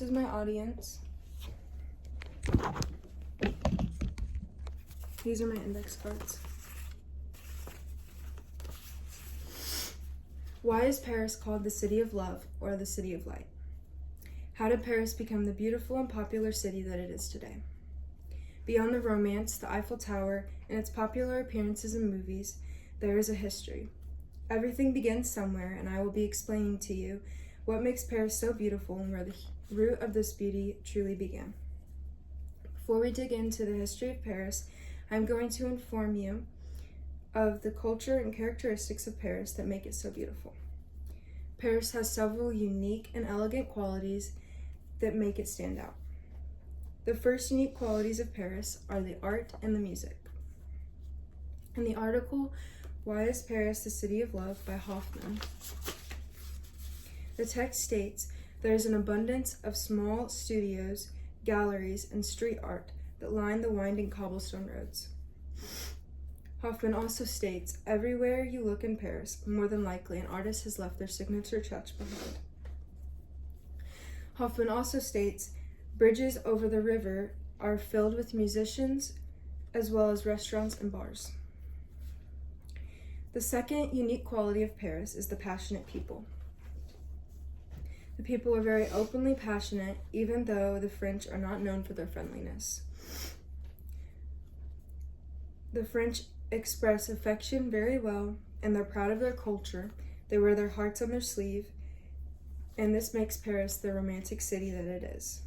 This is my audience. These are my index cards. Why is Paris called the City of Love or the City of Light? How did Paris become the beautiful and popular city that it is today? Beyond the romance, the Eiffel Tower, and its popular appearances in movies, there is a history. Everything begins somewhere, and I will be explaining to you what makes Paris so beautiful and where the root of this beauty truly began. Before we dig into the history of Paris, I'm going to inform you of the culture and characteristics of Paris that make it so beautiful. Paris has several unique and elegant qualities that make it stand out. The first unique qualities of Paris are the art and the music. In the article, Why is Paris the City of Love by Hoffman, the text states, there is an abundance of small studios, galleries, and street art that line the winding cobblestone roads. Hoffman also states, everywhere you look in Paris, more than likely an artist has left their signature touch behind. Hoffman also states, bridges over the river are filled with musicians as well as restaurants and bars. The second unique quality of Paris is the passionate people. The people are very openly passionate, even though the French are not known for their friendliness. The French express affection very well, and they're proud of their culture. They wear their hearts on their sleeve, and this makes Paris the romantic city that it is.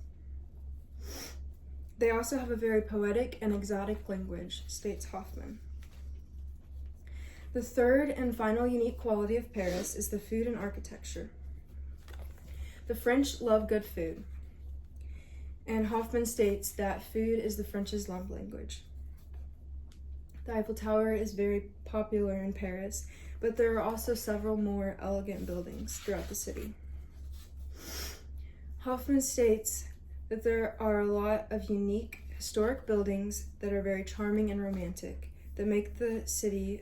They also have a very poetic and exotic language, states Hoffman. The third and final unique quality of Paris is the food and architecture. The French love good food, and Hoffman states that food is the French's love language. The Eiffel Tower is very popular in Paris, but there are also several more elegant buildings throughout the city. Hoffman states that there are a lot of unique historic buildings that are very charming and romantic that make the city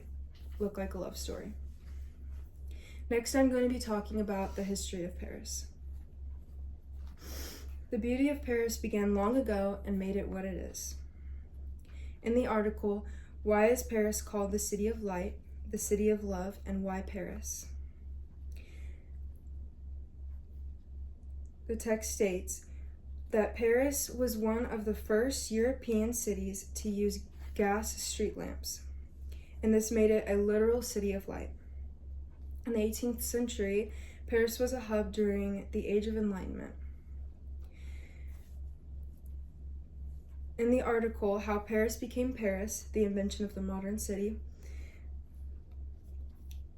look like a love story. Next, I'm going to be talking about the history of Paris. The beauty of Paris began long ago and made it what it is. In the article, Why is Paris called the City of Light, the City of Love, and Why Paris? The text states that Paris was one of the first European cities to use gas street lamps, and this made it a literal city of light. In the 18th century, Paris was a hub during the Age of Enlightenment. In the article, How Paris Became Paris, the Invention of the Modern City,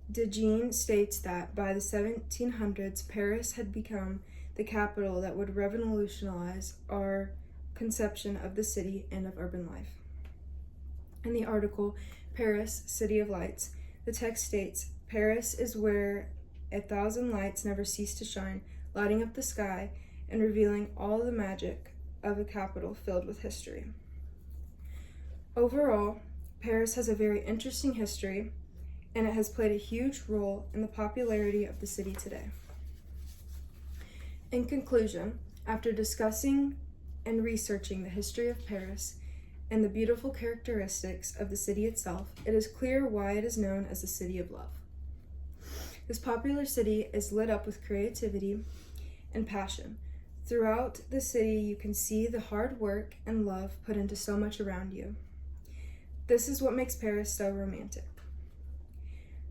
De Jean states that by the 1700s, Paris had become the capital that would revolutionize our conception of the city and of urban life. In the article, Paris, City of Lights, the text states, Paris is where 1,000 lights never cease to shine, lighting up the sky and revealing all the magic of a capital filled with history. Overall, Paris has a very interesting history, and it has played a huge role in the popularity of the city today. In conclusion, after discussing and researching the history of Paris and the beautiful characteristics of the city itself, it is clear why it is known as the City of Love. This popular city is lit up with creativity and passion. Throughout the city, you can see the hard work and love put into so much around you. This is what makes Paris so romantic.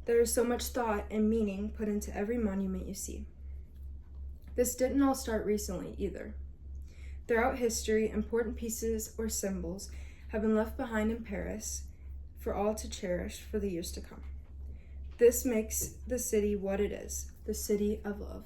There is so much thought and meaning put into every monument you see. This didn't all start recently either. Throughout history, important pieces or symbols have been left behind in Paris for all to cherish for the years to come. This makes the city what it is, the City of Love.